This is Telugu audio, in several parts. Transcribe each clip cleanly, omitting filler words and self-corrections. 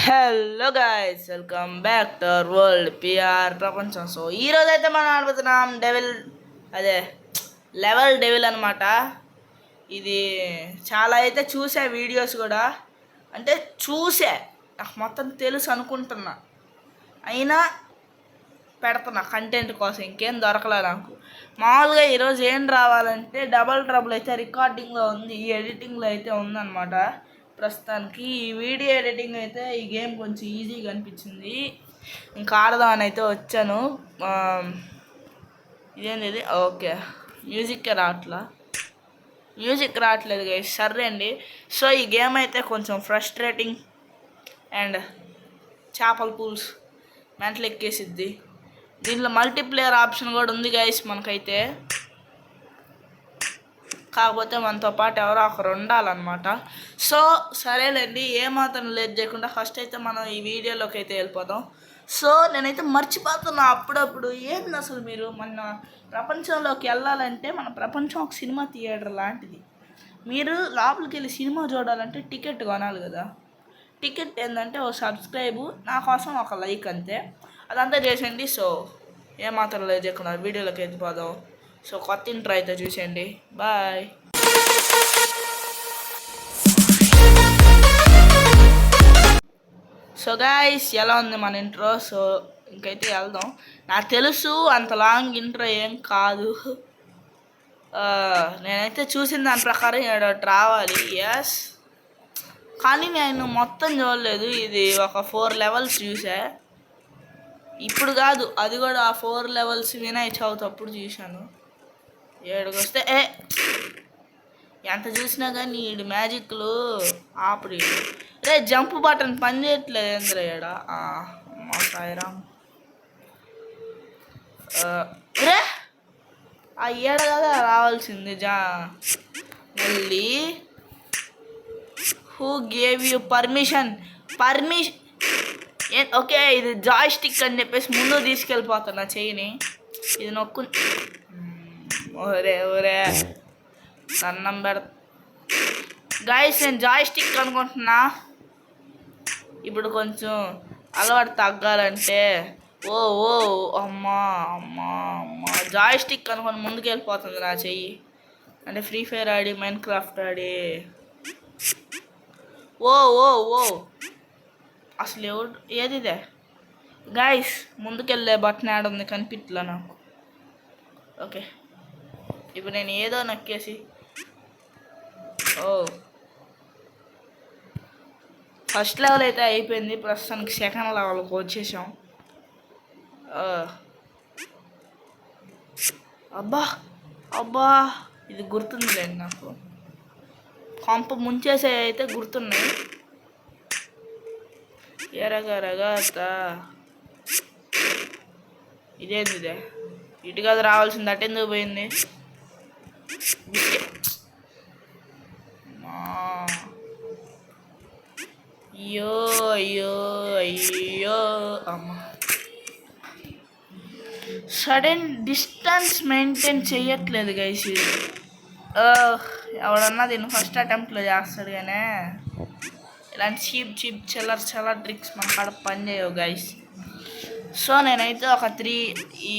Hello guys, welcome back to our world PR ప్రపంచం. సో ఈరోజు అయితే మనం ఆడుతున్నాం డెవిల్, అదే లెవెల్ డెవిల్ అనమాట. ఇది చాలా అయితే చూసా వీడియోస్ కూడా, అంటే చూసా, నాకు మొత్తం తెలుసు అనుకుంటున్నా, అయినా పెడుతున్నా కంటెంట్ కోసం, ఇంకేం దొరకలే నాకు. మామూలుగా ఈరోజు ఏం రావాలంటే డబల్ ట్రబుల్ అయితే రికార్డింగ్లో ఉంది, ఎడిటింగ్లో అయితే ఉందన్నమాట. ప్రస్తుతానికి ఈ వీడియో ఎడిటింగ్ అయితే ఈ గేమ్ కొంచెం ఈజీగా అనిపించింది, ఇంకా ఆడదామని అయితే వచ్చాను. ఇదేంది ఇది? ఓకే, మ్యూజిక్ రావట్లేదు గైస్, సరే అండి. సో ఈ గేమ్ అయితే కొంచెం ఫ్రస్ట్రేటింగ్ అండ్ చేపల పూల్స్ మెంటలు ఎక్కేసిద్ది. దీంట్లో మల్టీప్లేయర్ ఆప్షన్ కూడా ఉంది గైస్ మనకైతే, కాకపోతే మనతో పాటు ఎవరో ఒకరు ఉండాలన్నమాట. సో సరేలేండి, ఏమాత్రం లేట్ చేయకుండా ఫస్ట్ అయితే మనం ఈ వీడియోలోకి అయితే వెళ్ళిపోదాం. సో నేనైతే మర్చిపోతున్నా అప్పుడప్పుడు, ఏంది అసలు మీరు మన ప్రపంచంలోకి వెళ్ళాలంటే, మన ప్రపంచం ఒక సినిమా థియేటర్ లాంటిది. మీరు లోపలికి వెళ్ళి సినిమా చూడాలంటే టికెట్ కొనాలి కదా. టికెట్ ఏంటంటే ఓ సబ్స్క్రైబు, నా కోసం ఒక లైక్, అంతే. అదంతా చేసేయండి. సో ఏమాత్రం లేదు చేయకుండా వీడియోలోకి వెళ్ళిపోదాం. సో కొత్త ఇంట్రో అయితే చూసేయండి. బాయ్. సో గాయ్స్, ఎలా ఉంది మన ఇంట్రో? సో ఇంకైతే వెళ్దాం. నాకు తెలుసు అంత లాంగ్ ఇంట్రో ఏం కాదు, నేనైతే చూసిన దాని ప్రకారం ఏడోటి రావాలి. ఎస్, కానీ నేను మొత్తం చూడలేదు. ఇది ఒక 4 లెవెల్స్ చూసా, ఇప్పుడు కాదు, అది కూడా ఆ 4 లెవెల్స్ వినాయక చవితి అప్పుడు చూశాను. 7కి వస్తే ఎంత చూసినా కానీ వీడు మ్యాజిక్లు ఆపడి. రే జంప్ బటన్ పని చేయట్లేదు ఏంద్ర ఏడా? మా సాయిరామ్, రే ఆ ఏడ కదా రావాల్సింది. మళ్ళీ who gave you permission? Okay, ఇది జాయ్ స్టిక్ అని చెప్పేసి ముందు తీసుకెళ్ళిపోతున్నా చెయ్యిని. ఇది నొక్కు. ఒరే సన్నం గాయస్, నేను జాయ్ స్టిక్ అనుకుంటున్నా. ఇప్పుడు కొంచెం అలవాటు తగ్గాలంటే ఓ అమ్మా జాయ్ స్టిక్ అనుకుని ముందుకు వెళ్ళిపోతుంది నా చెయ్యి. అంటే ఫ్రీ ఫైర్ ఆడి, మైన్ క్రాఫ్ట్ ఆడి. ఓ అసలు ఏది ఇదే గాయస్? ముందుకెళ్ళే బటన్ యాడ్ ఉంది, కనిపించలే నాకు. ఓకే, ఇప్పుడు నేను ఏదో నొక్కేసి ఫస్ట్ లెవెల్ అయితే అయిపోయింది. ప్రస్తుతానికి సెకండ్ లెవెల్కి వచ్చేసాం. అబ్బా ఇది గుర్తుందిలేండి నాకు. కొంప ముంచేసే అయితే గుర్తున్నాయి. ఎరగరగత ఇదేంది ఇదే? ఇటు కదా రావాల్సింది, అటెందుకు పోయింది? అయ్యో అమ్మ. సడన్ డిస్టెన్స్ మెయింటైన్ చెయ్యట్లేదు గైస్. ఎవడన్నా దీన్ని ఫస్ట్ అటెంప్ట్లో చేస్తాడు, కానీ ఇలాంటి చీప్ చిల్లర ట్రిక్స్ మన కాడ పని చేయవు గైస్. సో నేనైతే ఒక 3 ఈ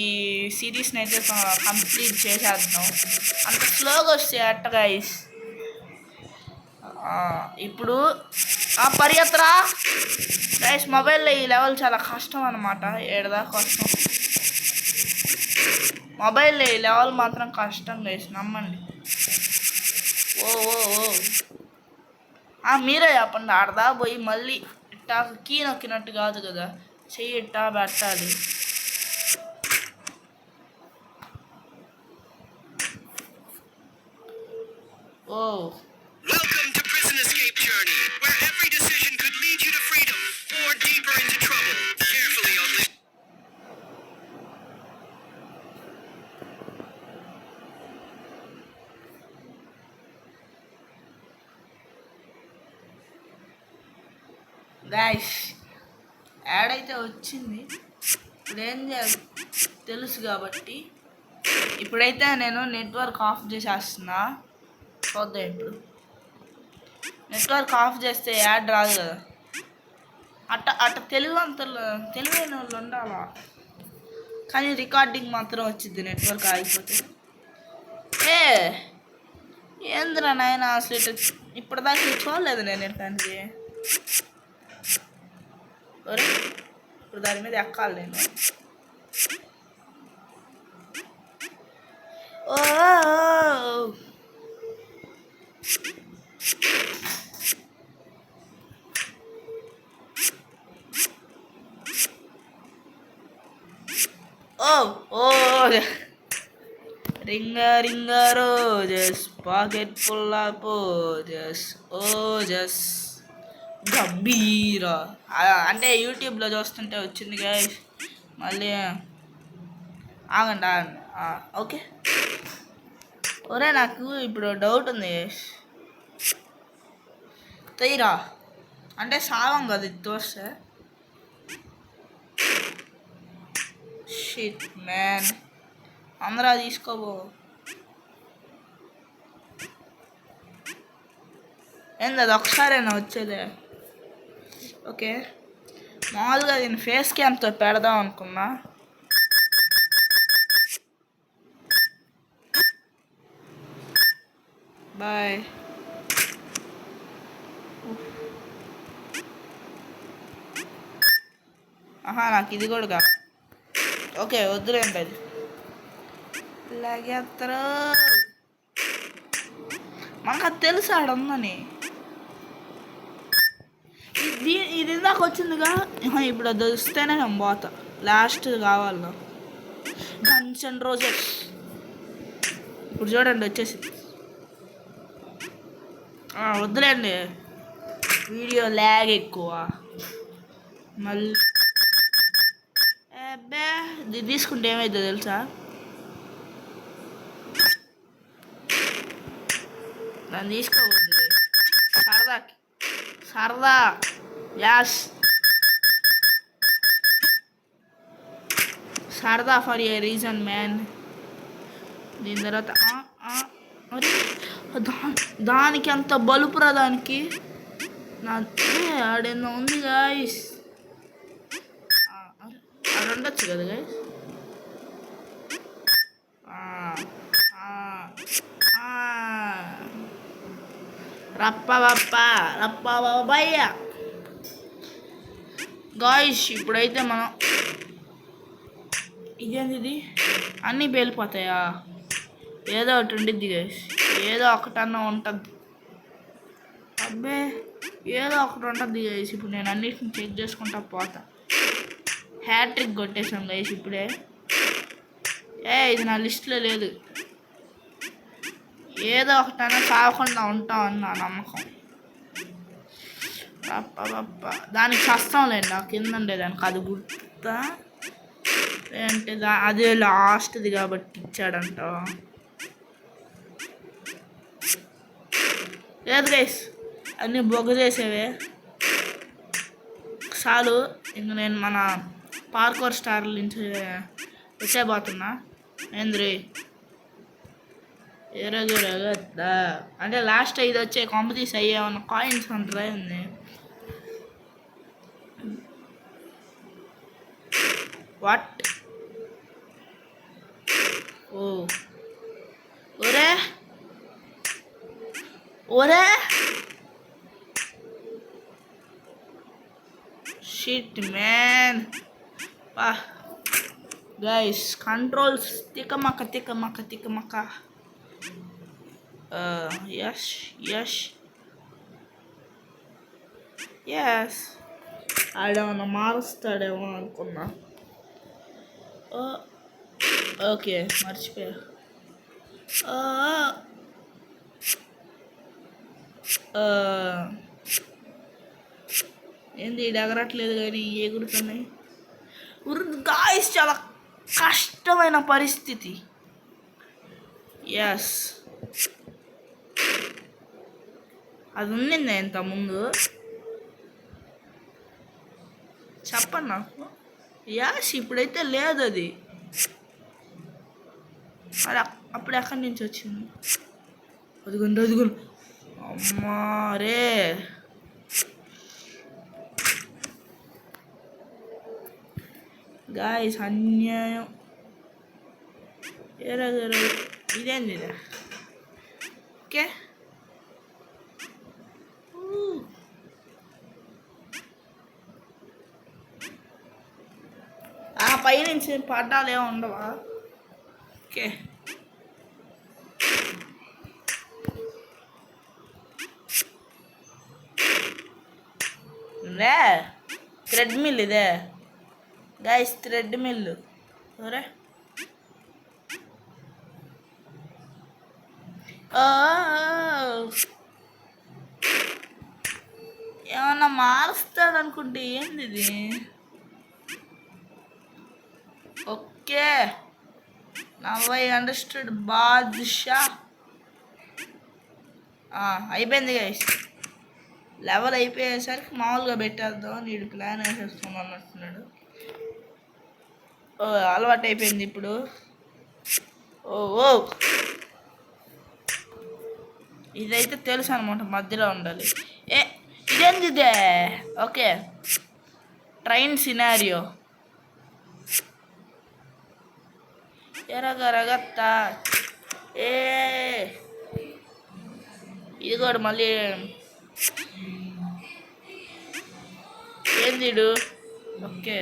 సిరీస్ని అయితే కంప్లీట్ చేసేద్దాం. అంత స్లోగా వస్తే అట్ట గైస్. ఇప్పుడు పరిగెత్తరా గైస్. మొబైల్లో ఈ లెవెల్ చాలా కష్టం అనమాట, ఏడదా కష్టం. మొబైల్లో ఈ లెవెల్ మాత్రం కష్టం గైస్, నమ్మండి. మీరే చెప్పండి, ఆడదా పోయి మళ్ళీ ఇట్టా కీ నొక్కినట్టు కాదు కదా, చెయ్యి ఇట్టా పెట్టాలి. Welcome to Prison Escape Journey, where every decision could lead you to freedom or deeper into trouble. Carefully, ugly. Guys, add అయితే వచ్చింది. ఇప్పుడు ఏం చేయాలి తెలుసు కాబట్టి ఇప్పుడైతే నేను నెట్వర్క్ ఆఫ్ చేసేస్తున్నా. చూద్దాం, ఇప్పుడు నెట్వర్క్ ఆఫ్ చేస్తే యాడ్ రాదు కదా. అట్ట తెలివైన వాళ్ళు ఉండాలా, కానీ రికార్డింగ్ మాత్రం వచ్చింది నెట్వర్క్ ఆగిపోతే. ఏ ఏంద్రా నాయన అసలు ఇప్పటిదాకా చూడలేదు నేను ఇట్లాంటిది. ఒరే ఇప్పుడు దాని మీద ఎక్కాలి నేను. ఓ ఓ ఓ ring roses pocket full of posies Ojas Gambheera. అంటే యూట్యూబ్లో చూస్తుంటే వచ్చింది గైస్. మళ్ళీ ఆగండి ఓకే. ఒరే నాకు ఇప్పుడు డౌట్ ఉంది గైస్. తీరా అంటే సావం కదా ఇది తోస్తే. షిట్ మ్యాన్, అందరూ తీసుకోబో. ఏంది అది ఒకసారైనా వచ్చేదే. ఓకే మామూలుగా నేను ఫేస్ క్యామ్తో పెడదాం అనుకున్నా. బాయ్. నాకు ఇది కూడా కాదు. ఓకే వద్దులేండి అది. లాగేస్తారు. మనకు అది తెలుసు ఆడ ఉందని. ఇది ఇందాక వచ్చిందిగా, ఇప్పుడు అది వస్తేనే నేను పోతా. లాస్ట్ కావాలి గన్స్ అండ్ రోజెస్. ఇప్పుడు చూడండి వచ్చేసి. వద్దులేండి, వీడియో ల్యాగ్ ఎక్కువ. మళ్ళీ అబ్బే ఇది తీసుకుంటే ఏమైందో తెలుసా, దాన్ని తీసుకోకూడదు సరదా. యాస్ సరదా ఫర్ ఏ రీజన్ మ్యాన్. దీని తర్వాత దానికి అంత బలుపురా దానికి. ఆడేందో ఉంది గాయస్. అది ఉండొచ్చు కదా గాయస్. రప్పయ్య గాయస్. ఇప్పుడైతే మనం ఇదేంది ఇది, అన్నీ పేలిపోతాయా? ఏదో ఒకటి ఉండిద్ది గాయస్, ఏదో ఒకటన్నా ఉంటుంది. అబ్బే ఏదో ఒకటి ఉంటుంది గాయస్. ఇప్పుడు నేను అన్నిటిని చెక్ చేసుకుంటా పోతా. హ్యాట్రిక్ కొట్టేసాం గాయస్ ఇప్పుడే. ఇది నా లిస్ట్లో లేదు. ఏదో ఒకటైనా కాకుండా ఉంటామని నా నమ్మకం. దానికి కష్టంలేండి, నాకు కింద ఉండేదానికి అది గుర్తా అంటే అదే లాస్ట్ది కాబట్టి ఇచ్చాడంట. లేదు గైస్, అన్నీ బొగ్గ చేసేవే చాలు. ఇంక నేను మన పార్కోర్ స్టార్ నుంచి వచ్చేపోతున్నా. ఏంద్రీ ఎరగరగద్దా అంటే లాస్ట్ 5 వచ్చే కాంపిటీస్ అయ్యేమన్నా కాయిన్స్ అంటారా ఉంది. వాట్ ఒరే షిట్ మ్యాన్. గైస్ కంట్రోల్స్ తిక్కమక్క. ఎస్ ఆడేమన్నా మారుస్తాడేమో అనుకున్నా. ఓకే మర్చిపోయా. ఏంది ఇది ఎగరట్లేదు కానీ ఎగురుతున్నాయి. గాయస్ చాలా కష్టమైన పరిస్థితి. ఎస్ అది ఉండింది ఇంత ముందు, చెప్పండి నాకు. యాస్ ఇప్పుడైతే లేదు అది. మరి అప్పుడు ఎక్కడి నుంచి వచ్చింది? అదిగోండి అమ్మా రే. గాయస్ అన్యాయం. ఎరగరు ఇదేంది ఇది? ఓకే ఆ పైనుంచి పడ్డాలు ఏమి ఉండవా? ఓకే రే థ్రెడ్ మిల్ ఇదే గైస్, థ్రెడ్ మిల్. ఒరే ఏమన్నా మారుస్తాడు అనుకుంటే ఏంది ఇది? Okay now I understood Badshah. అయిపోయింది గైస్, లెవెల్ అయిపోయేసరికి మామూలుగా పెట్టేద్దాం. నీడు ప్లాన్ వేసేస్తున్నాను అన్నట్టున్నాడు. అలవాటు అయిపోయింది ఇప్పుడు. ఓ ఇదైతే తెలుసు అనమాట, మధ్యలో ఉండాలి. ఇదేంది ఇదే? Okay train scenario. ఎరగరగత్తా ఇది కూడా మళ్ళీ ఏంది? ఓకే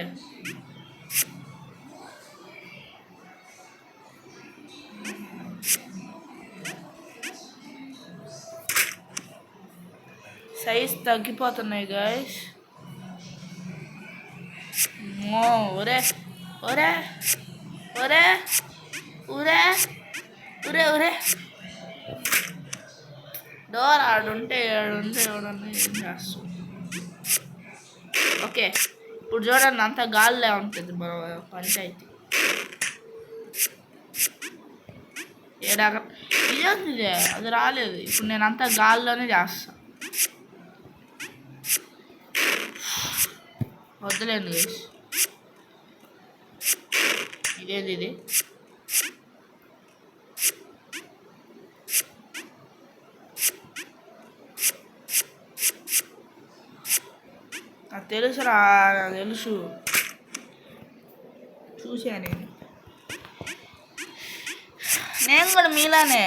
సైజ్ తగ్గిపోతున్నాయి గాయస్. ఒరే ఒరే ఒరే ఒరే ఒరే ఒరే డోర్ ఆడుంటే ఎవడన్నా ఏం చేస్తాం. ఓకే ఇప్పుడు చూడండి, అంత గాలిలో ఉంటుంది మన పంచాయతీ. ఏడాక ఇదే అది రాలేదు. ఇప్పుడు నేను అంతా గాల్లోనే చేస్తా. వద్దులేండి గైస్, ఇదేది ఇది? నాకు తెలుసురా, నాకు తెలుసు, చూసా నేను కూడా మీలానే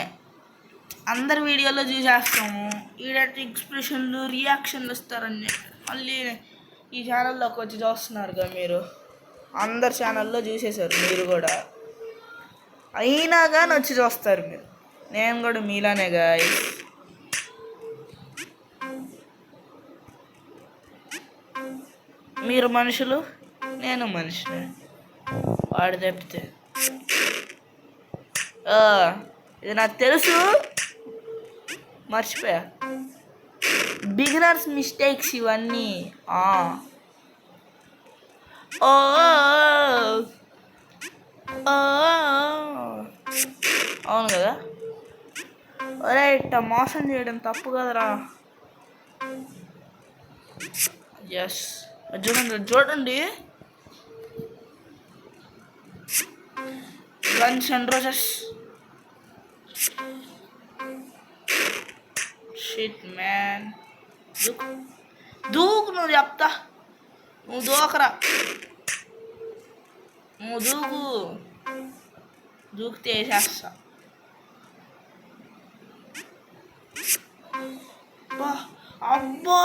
అందరి వీడియోలో చూసేస్తాము. ఈడటి ఎక్స్ప్రెషన్లు రియాక్షన్లు ఇస్తారని మళ్ళీ ఈ ఛానల్లోకి వచ్చి చూస్తున్నారుగా మీరు. అందరు ఛానల్లో చూసేశారు మీరు కూడా, అయినా కానీ వచ్చి చూస్తారు మీరు. నేను కూడా మీలానే గాయ్స్. మీరు మనుషులు, నేను మనిషిని. వాడు తప్పితే ఇది నాకు తెలుసు, మర్చిపోయా. బిగినర్స్ మిస్టేక్స్ ఇవన్నీ. అవును కదా. ఒరే ఇట్ట మోసం చేయడం తప్పు కదరా. ఎస్ చూడండి guns and roses. Shit man, దూకు నువ్వు చెప్తా. నువ్వు దూకరా, నువ్వు దూకితే వేసేస్తా. అబ్బా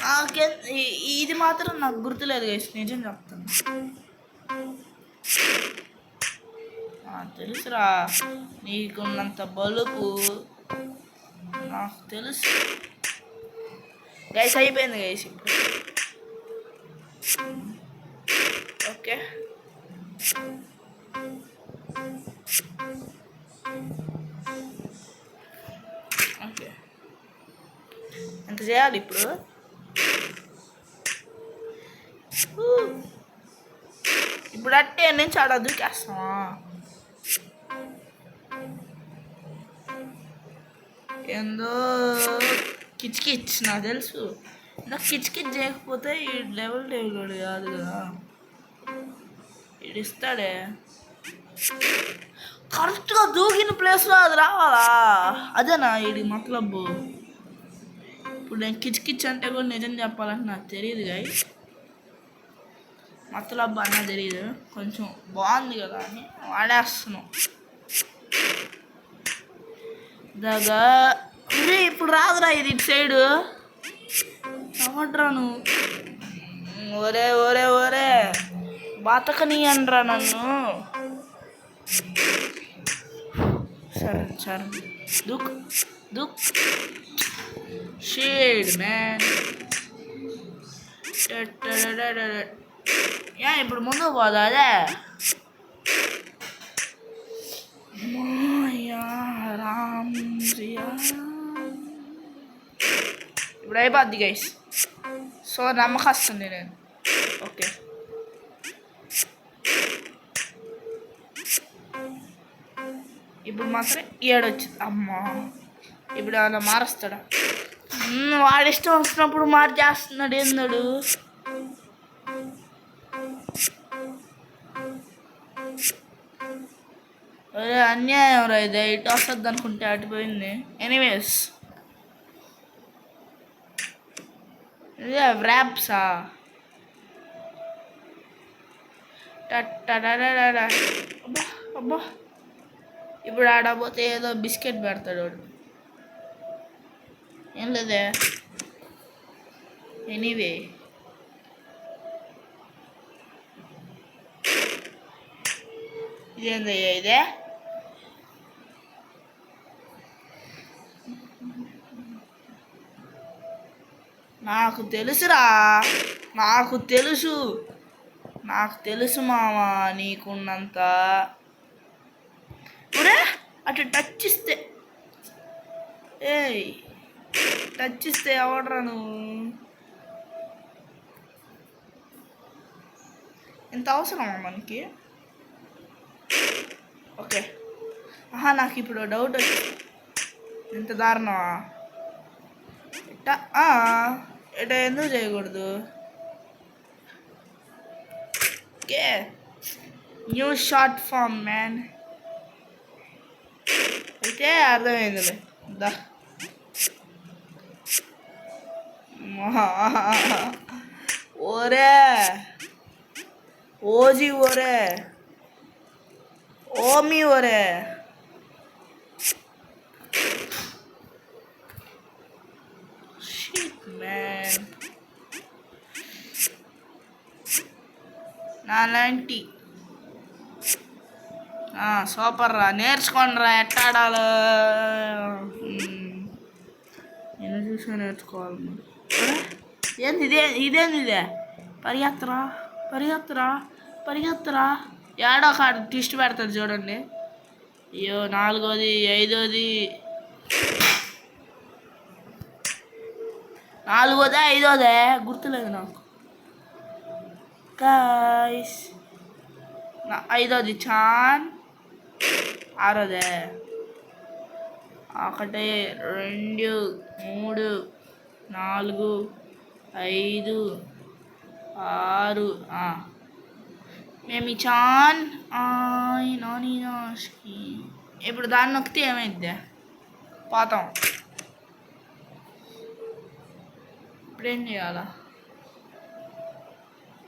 నాకే ఇది మాత్రం నాకు గుర్తులేదు గైస్, నిజం చెప్తాను. తెలుసురా నీకున్నంత బలుపు నాకు తెలుసు గైస్. అయిపోయింది గైస్ ఇప్పుడు. ఓకే ఓకే ఎంత చేయాలి ఇప్పుడు? ఇప్పుడు అట్టే నుంచి ఆడ దూకేస్తామా? ఏందో కిచ్ నాకు తెలుసు. నాకు కిచ్ చేయకపోతే ఈ లెవెల్ వాడు కాదు కదా. ఇది ఇస్తాడే కరెక్ట్గా దూకిన ప్లేస్లో అది రావాలా? అదేనా ఇది మతలబు? ఇప్పుడు నేను కిచ్ అంటే కూడా నిజం చెప్పాలంటే నాకు తెలియదు గాయ్. మతలబ్ అన్న తెలియదు, కొంచెం బాగుంది కదా అని వాడేస్తున్నాం. దగ్గర ఇప్పుడు రాదురా ఇది ఇటు సైడు. ఎవడ్రా నువ్వు? ఒరే ఒరే ఒరే బతకని అనరా నన్ను. సరే సరే దుక్ దుక్ షేడ్ మ్యాన్. ఇప్పుడు ముందుకు పోదా అదే. ఇప్పుడు అయిపోద్ది గైస్. సో నమ్మకస్తుంది నేను. ఓకే ఇప్పుడు మాత్రం ఏడొచ్చింది. అమ్మా ఇప్పుడు ఏమన్నా మారుస్తాడా? వాడి ఇష్టం వచ్చినప్పుడు మార్చేస్తున్నాడు. ఏందాడు అరే అన్యాయం రా ఇదే. ఇటు వస్తుంది అనుకుంటే అటుపోయింది. ఎనీవేస్ ఇదే ర్యాప్సా. అబ్బా అబ్బా ఇప్పుడు ఆడపోతే ఏదో బిస్కెట్ పెడతాడు వాడు. ఏం లేదే. ఎనీవే ఇదేందయ్యా ఇదే? నాకు తెలుసురా, నాకు తెలుసు, నాకు తెలుసు మామా నీకున్నంత. ఒరే అటు టచ్ ఇస్తే, ఏయ్ టచ్ ఇస్తే ఎవడరా నువ్వు? ఇంత అవసరమా మనకి? ఓకే నాకు ఇప్పుడు డౌట్ వచ్చింది. ఇంత దారుణమా? ఇట ఎందుకు చేయకూడదు? Okay new short form man అయితే అర్థమైందిలే. దా ఓరే ఓజీ ఓరే ఓమి ఓరే. షిట్ మ్యాన్ నాలాంటి సూపర్ రా. నేర్చుకోండి రా ఎట్లా ఆడాలో. నేను చూసి నేర్చుకోవాలి. ఏంది ఇదే? ఇదేంది ఇదే? పరిగెత్తరా పరిగెత్తరా పరిగెత్తరా. ఏడో కాడ ట్విస్ట్ పెడతాడు చూడండి. అయ్యో 4వ 5వది 4వదా 5వదే గుర్తులేదు నాకు గాయ్స్. 5వది చాన్ 6వదే 1 2 3 4 5 6 మేము చాన్ నాని నాష్కి. ఇప్పుడు దాన్ని నొక్కితే ఏమైద్ది? పోతాం. ఇప్పుడేం చేయాలా?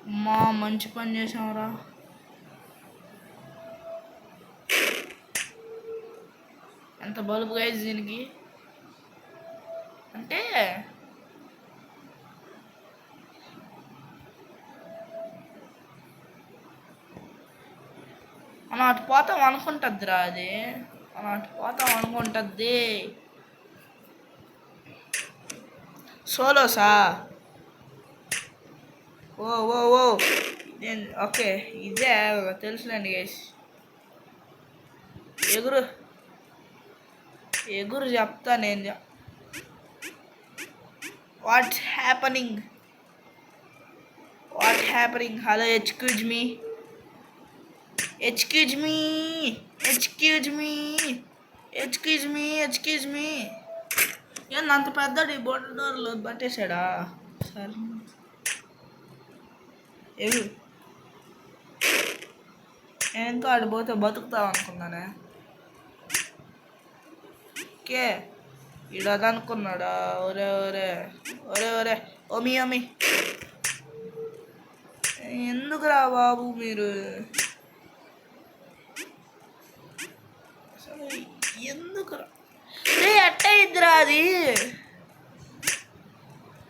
అమ్మా మంచి పని చేసాంరా. ఎంత బల్బు గైజ్ దీనికి అంటే మనం అటు పోతాం అనుకుంటుందిరా అది. మనం అటు పోతాం అనుకుంటుంది. సోలోసా? ఓ ఓ ఓ ఓకే ఇదే తెలుసులేండి గైస్. ఎగురు ఎగురు చెప్తా నేను. What happening? What happening? Hello excuse me, excuse me, excuse me, excuse me, excuse me. ఏంది అంత పెద్దది బోర్డు డోర్లో పట్టేశాడా? సరే ఎగు. ఎంతో ఆడిపోతే బతుకుతావు అనుకున్నానే. ఓకే ఈడు అదనుకున్నాడా? ఒరే ఒరే ఒరే ఒరే ఓమి ఓమి ఎంత ఎందుకురా బాబు మీరు అసలు ఎందుకురా రే అట్ట ఇద్దరా అది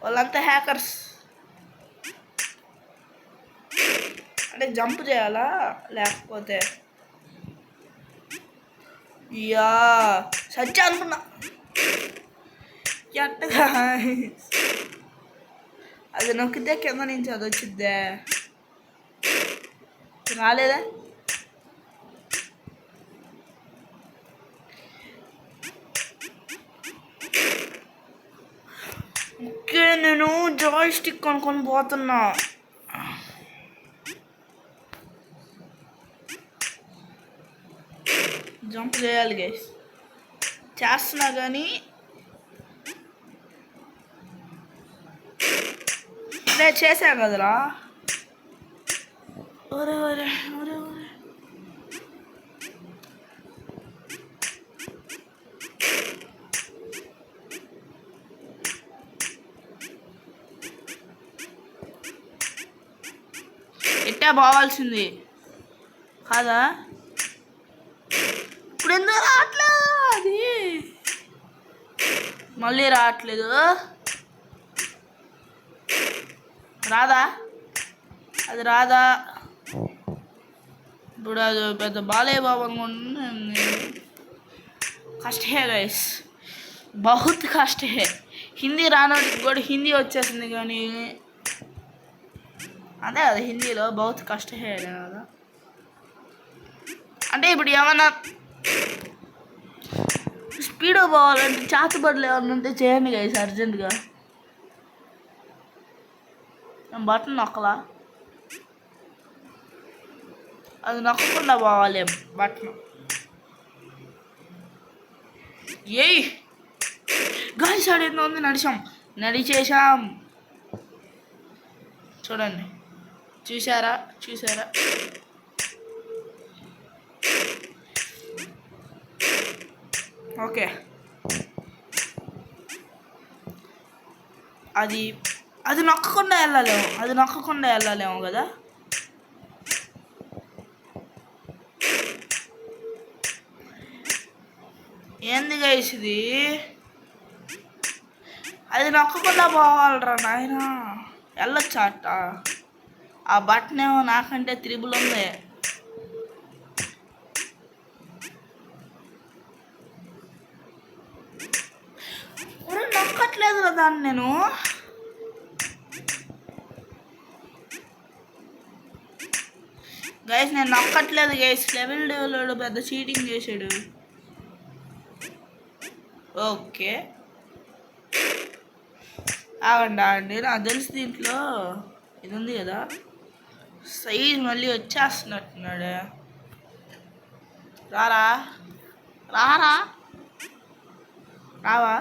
వాళ్ళంతా హ్యాకర్స్ అంటే జంప్ చేయాలా లేకపోతే యా సత్య అనుకున్నా ఎట్టగా అది నొక్కితే కింద నుంచి అది వచ్చిద్దే రాలేదా ఓకే నేను జాయ్ స్టిక్ కొనుక్కొని పోతున్నా జంప్ చేయాలి గైస్ చేస్తున్నా కానీ నేను చేసా కదరా ఒరే ఒరే ఒరే ఒరే ఎట్టా పోవాల్సింది కాదా ఇప్పుడు ఎందుకు రావట్లేదు అది మళ్ళీ రావట్లేదు రాదా అది రాదా ఇప్పుడు అది పెద్ద బాలయ్య బాబు అనుకుంటున్నా కష్ట హే గైస్ బహుత్ కష్ట హే హిందీ రానోడికి కూడా హిందీ వచ్చేసింది కానీ అదే కదా హిందీలో బహుత్ కష్ట హే కదా అంటే ఇప్పుడు ఏమన్నా స్పీడ్ పోవాలంటే చాతుబడులు ఏమన్నా ఉంటే చేయండి గైస్ అర్జెంటుగా బటన్ నొక్కలా అది నొక్కకుండా పోవాలి బటన్ ఏయ్ గాలి సైడ్ ఎంత ఉంది నడిచేసాం చూడండి చూసారా ఓకే అది నొక్కకుండా వెళ్ళలేము కదా ఏంది గైస్ ఇది అది నొక్కకుండా పోవాలరా నాయన వెళ్ళొచ్చా అట్ట ఆ బటన్ ఏమో నాకంటే త్రిబుల్ ఉంది నొక్కట్లేదు కదా నేను గైస్ నేను నొక్కట్లేదు గైస్ లెవెల్ డెవలప్ పెద్ద చీటింగ్ చేశాడు ఓకే ఆగండి నాకు తెలిసి దీంట్లో ఇది ఉంది కదా సైజ్ మళ్ళీ వచ్చేస్తున్నట్టున్నాడు రావా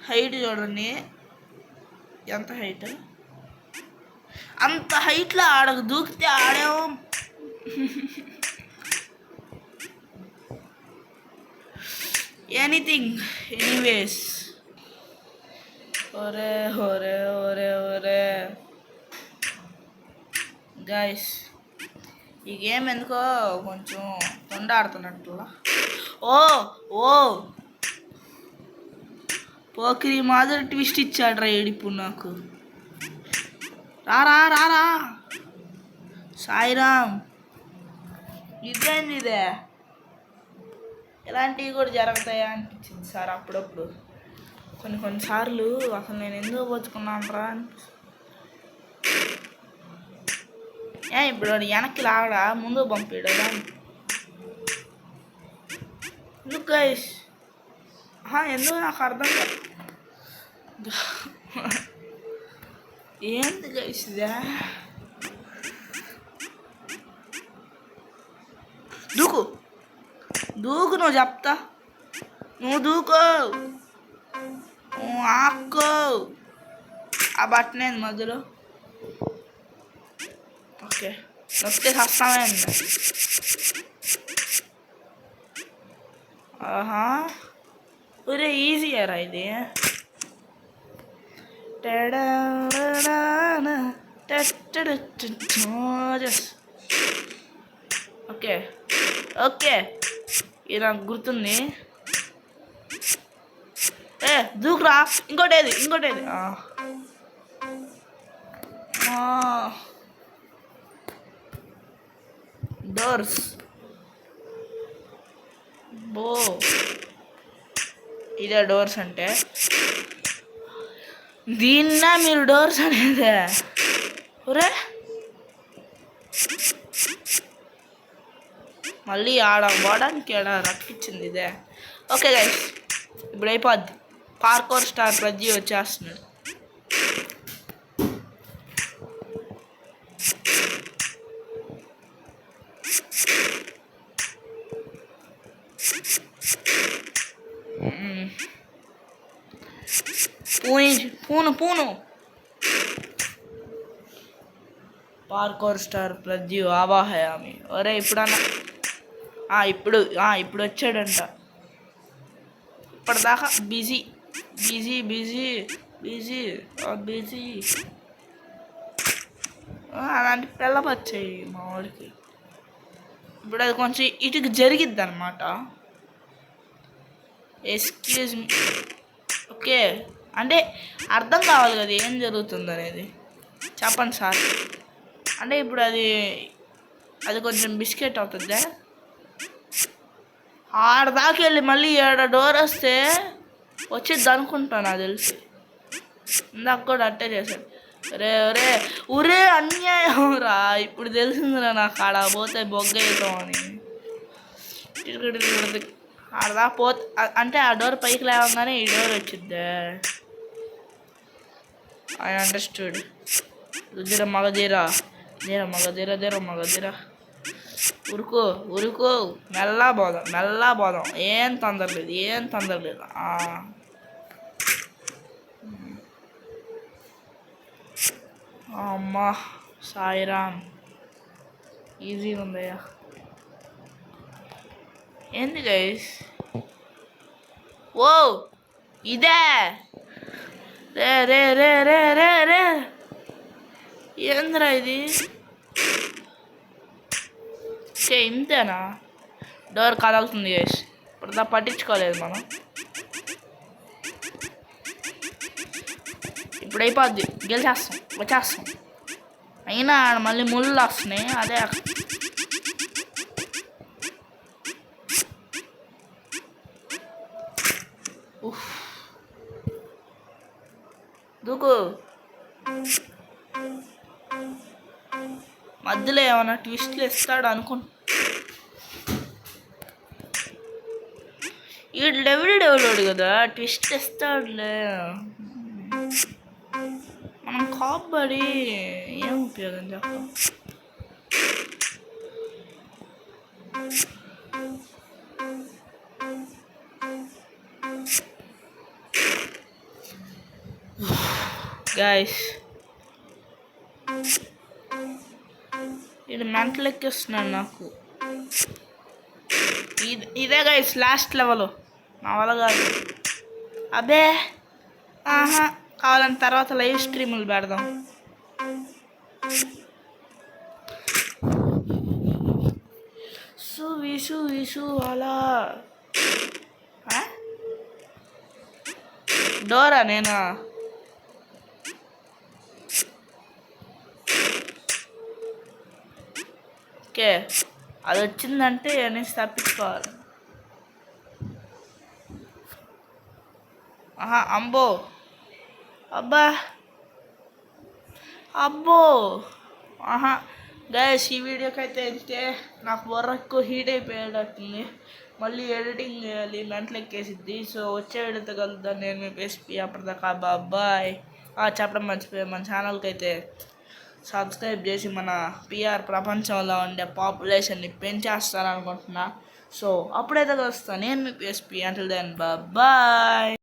హైట్ చూడండి ఎంత హైట్ అంత హైట్లో ఆడకు దూకితే ఆడేమో ఎనీథింగ్ ఎనీవేస్ ఒరే గైస్ ఈ గేమ్ ఎందుకో కొంచెం తొండాడుతున్నట్టు ఓ పోకిరి మాదిరి ట్విస్ట్ ఇచ్చాడు రా ఇప్పుడు నాకు రారా సాయిరామ్ ఇదే ఇలాంటివి కూడా జరుగుతాయా అనిపించింది సార్ అప్పుడప్పుడు కొన్నిసార్లు అసలు నేను ఎందుకు పోచుకున్నాను రా ఇప్పుడు వెనక్కి లాగడా ముందు పంపిడు ఎందుకు గైస్ ఎందుకు నాకు అర్థం కాదు ఏంది గైస్ ఇదే దూకు నువ్వు చెప్తా నువ్వు దూకో నువ్వు ఆక్కో ఆ బట్టనే మధ్యలో ఓకే నొక్కితే వస్తామే ఒరే ఈజీ రా ఇది ఓకే ఓకే ఇది నాకు గుర్తుంది. దూకురా. ఇంకోటేది డోర్స్. బో ఇదే డోర్స్ అంటే. దీన్నా మీరు డోర్స్ అనేదే? ఒరే మళ్ళీ ఆడ పోవడానికి ఆడ రక్కిచ్చింది ఇదే. ఓకే గైస్ ఇప్పుడు అయిపోద్ది. పార్కోర్ స్టార్ ప్రజ్జి వచ్చేస్తున్నాడు. పూను పార్కోర్ స్టార్ ప్రజ్జి ఆవాహయామి. ఒరే ఇప్పుడన్నా ఇప్పుడు వచ్చాడంట. ఇప్పటిదాకా బిజీ అలాంటి పిల్లపచ్చాయి మా వాడికి. ఇప్పుడు అది కొంచెం ఇటుకు జరిగిద్ది అనమాట. Excuse me. ఓకే అంటే అర్థం కావాలి కదా ఏం జరుగుతుంది అనేది. చెప్పండి సార్. అంటే ఇప్పుడు అది కొంచెం బిస్కెట్ అవుతుందా? ఆడదాకా వెళ్ళి మళ్ళీ ఏడ డోర్ వస్తే వచ్చిద్ది అనుకుంటాను నాకు తెలిసి. ఇందాక కూడా అట్టే చేశాడు. ఒరే అన్యాయం రా. ఇప్పుడు తెలిసిందిరా నాకు ఆడ పోతే బొగ్గ అవుతామని. ఆడదా పోతే అంటే ఆ డోర్ పైకి లేవగానే ఈ డోర్ వచ్చిద్దే. I understood. మగధీరా ఉరుకో మెల్లా పోదాం. ఏం తొందర లేదు. అమ్మా సాయిరామ్. ఈజీగా ఉందయ్యా. ఏంది గైస్? ఓ ఇదే రే ఏందిరా ఇది? ఇంతేనా? డోర్ కదులుతుంది గైస్. ఇప్పుడు పట్టించుకోలేదు మనం. ఇప్పుడు అయిపోద్ది. వచ్చేస్తాం. అయినా మళ్ళీ ముళ్ళు వస్తున్నాయి. అదే దూకు. మధ్యలో ఏమైనా ట్విస్ట్లు ఇస్తాడు అనుకుంటా. ఈ డెవలడ్ కదా ట్విస్ట్ ఇస్తాడులే. మనం కాపాడి ఏం ఉపయోగం చెప్ప. గైస్ ఇది మెంటల్ ఎక్కిస్తున్నాడు నాకు. ఇదే గైస్ లాస్ట్ లెవెల్. నా వల్ల కాదు. అబ్బే కావాలని తర్వాత లైవ్ స్ట్రీములు పెడదాం. విసు అలా డోరా నేనా? ఓకే అది వచ్చిందంటే అనేసి తప్పించుకోవాలి. అబ్బో గైస్ ఈ వీడియోకి అయితే వెళ్తే నాకు బుర్ర ఎక్కువ హీట్ అయిపోయేటట్టుంది. మళ్ళీ ఎడిటింగ్ చేయాలి. మెంటలు ఎక్కేసిద్ది. సో వచ్చే వీడియోతో కలుద్దాం. నేను మీ పేస్పీ. అప్పటిదాకా బాయ్. చెప్పడం మర్చిపోయాను. మన ఛానల్కి అయితే సబ్స్క్రైబ్ చేసి మన పిఆర్ ప్రపంచంలో ఉండే పాపులేషన్ని పెంచేస్తారనుకుంటున్నా. సో అప్పుడైతే వస్తాను. నేను మీ పేస్పీ. Until then bye.